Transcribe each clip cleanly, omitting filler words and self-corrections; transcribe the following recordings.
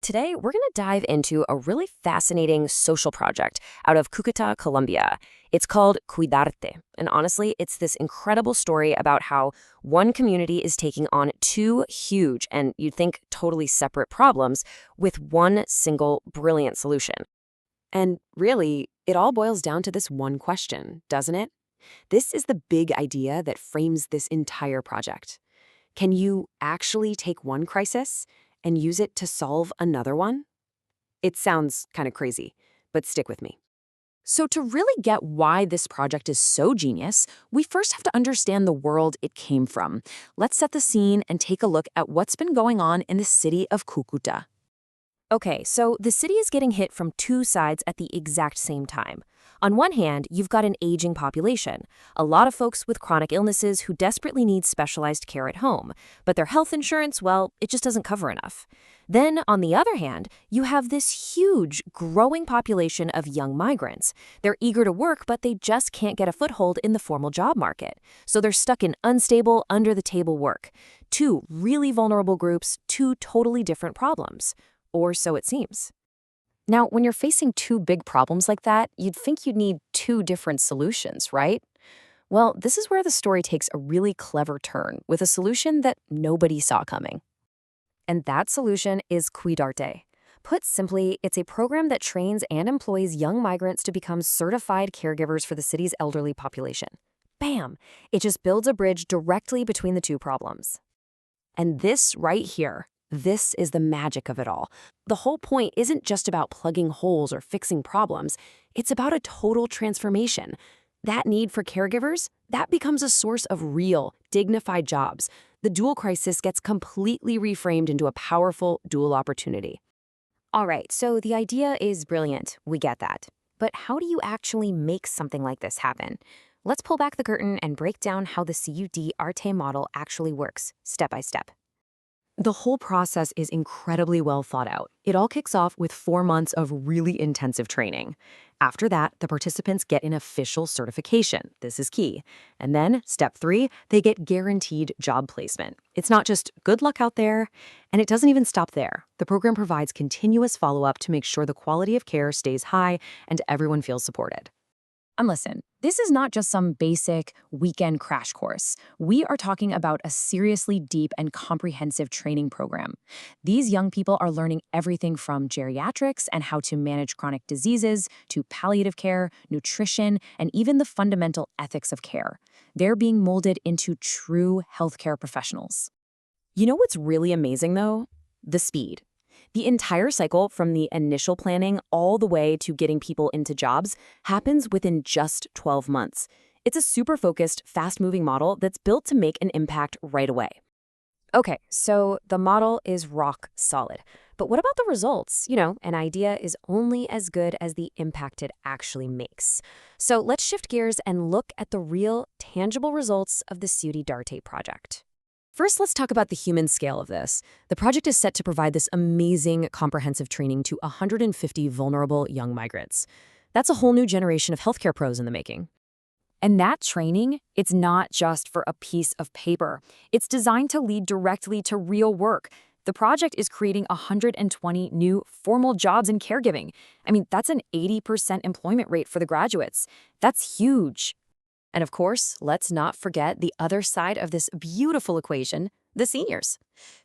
today we're going to dive into a really fascinating social project out of Cucuta, Colombia. It's called CUIDARTE. And honestly, it's this incredible story about how one community is taking on two huge and you'd think totally separate problems with one single brilliant solution. And really, it all boils down to this one question, doesn't it? This is the big idea that frames this entire project. Can you actually take one crisis and use it to solve another one? It sounds kind of crazy, but stick with me. So to really get why this project is so genius, we first have to understand the world it came from. Let's set the scene and take a look at what's been going on in the city of Cucuta. Okay, so the city is getting hit from two sides at the exact same time. On one hand, you've got an aging population, a lot of folks with chronic illnesses who desperately need specialized care at home, but their health insurance, well, it just doesn't cover enough. Then, on the other hand, you have this huge, growing population of young migrants. They're eager to work, but they just can't get a foothold in the formal job market. So they're stuck in unstable, under-the-table work. Two really vulnerable groups, two totally different problems. Or so it seems. Now, when you're facing two big problems like that, you'd think you'd need two different solutions, right? Well, this is where the story takes a really clever turn with a solution that nobody saw coming. And that solution is CUIDARTE. Put simply, it's a program that trains and employs young migrants to become certified caregivers for the city's elderly population. Bam! It just builds a bridge directly between the two problems. And this right here, this is the magic of it all. The whole point isn't just about plugging holes or fixing problems. It's about a total transformation. That need for caregivers, that becomes a source of real, dignified jobs. The dual crisis gets completely reframed into a powerful dual opportunity. All right, so the idea is brilliant. We get that. But how do you actually make something like this happen? Let's pull back the curtain and break down how the CUIDARTE model actually works, step by step. The whole process is incredibly well thought out. It all kicks off with 4 months of really intensive training. After that, the participants get an official certification. This is key. And then, step 3, they get guaranteed job placement. It's not just good luck out there, and it doesn't even stop there. The program provides continuous follow-up to make sure the quality of care stays high and everyone feels supported. And listen, this is not just some basic weekend crash course. We are talking about a seriously deep and comprehensive training program. These young people are learning everything from geriatrics and how to manage chronic diseases to palliative care, nutrition, and even the fundamental ethics of care. They're being molded into true healthcare professionals. You know what's really amazing, though? The speed. The entire cycle from the initial planning all the way to getting people into jobs happens within just 12 months. It's a super focused, fast-moving model that's built to make an impact right away. Okay, so the model is rock solid. But what about the results? You know, an idea is only as good as the impact it actually makes. So let's shift gears and look at the real, tangible results of the CUIDARTE project. First, let's talk about the human scale of this. The project is set to provide this amazing, comprehensive training to 150 vulnerable young migrants. That's a whole new generation of healthcare pros in the making. And that training, it's not just for a piece of paper. It's designed to lead directly to real work. The project is creating 120 new formal jobs in caregiving. I mean, that's an 80% employment rate for the graduates. That's huge. And of course, let's not forget the other side of this beautiful equation, the seniors.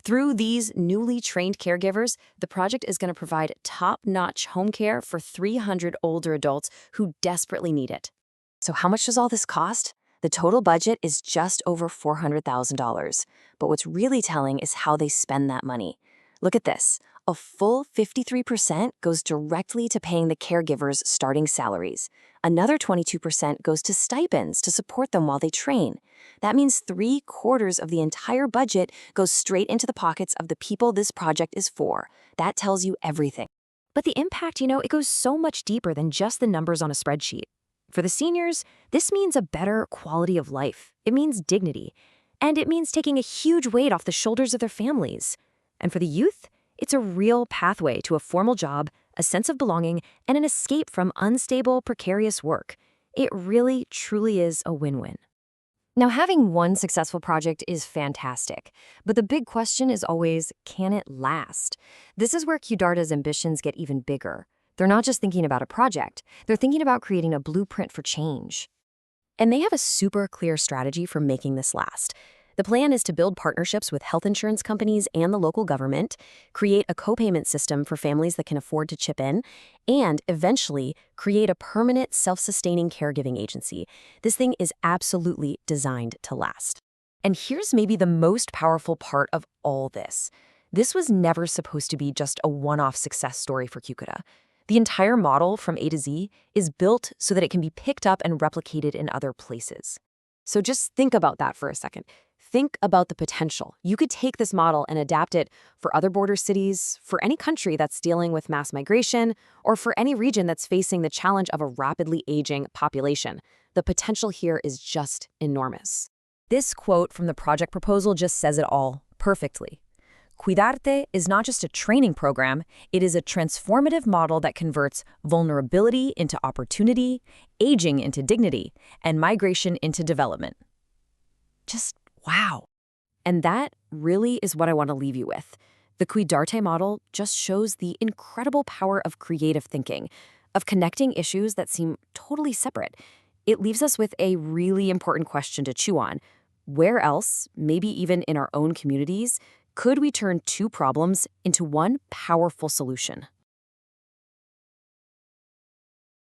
Through these newly trained caregivers, the project is going to provide top-notch home care for 300 older adults who desperately need it. So how much does all this cost? The total budget is just over $400,000. But what's really telling is how they spend that money. Look at this. A full 53% goes directly to paying the caregivers' starting salaries. Another 22% goes to stipends to support them while they train. That means 3/4 of the entire budget goes straight into the pockets of the people this project is for. That tells you everything. But the impact, it goes so much deeper than just the numbers on a spreadsheet. For the seniors, this means a better quality of life. It means dignity. And it means taking a huge weight off the shoulders of their families. And for the youth, it's a real pathway to a formal job, a sense of belonging, and an escape from unstable, precarious work. It really, truly is a win-win. Now, having one successful project is fantastic, but the big question is always, can it last? This is where CUIDARTE's ambitions get even bigger. They're not just thinking about a project, they're thinking about creating a blueprint for change. And they have a super clear strategy for making this last. The plan is to build partnerships with health insurance companies and the local government, create a co-payment system for families that can afford to chip in, and eventually create a permanent self-sustaining caregiving agency. This thing is absolutely designed to last. And here's maybe the most powerful part of all this. This was never supposed to be just a one-off success story for CUIDARTE. The entire model from A to Z is built so that it can be picked up and replicated in other places. So just think about that for a second. Think about the potential. You could take this model and adapt it for other border cities, for any country that's dealing with mass migration, or for any region that's facing the challenge of a rapidly aging population. The potential here is just enormous. This quote from the project proposal just says it all perfectly. CUIDARTE is not just a training program, it is a transformative model that converts vulnerability into opportunity, aging into dignity, and migration into development. Just wow. And that really is what I want to leave you with. The CUIDARTE model just shows the incredible power of creative thinking, of connecting issues that seem totally separate. It leaves us with a really important question to chew on. Where else, maybe even in our own communities, could we turn two problems into one powerful solution?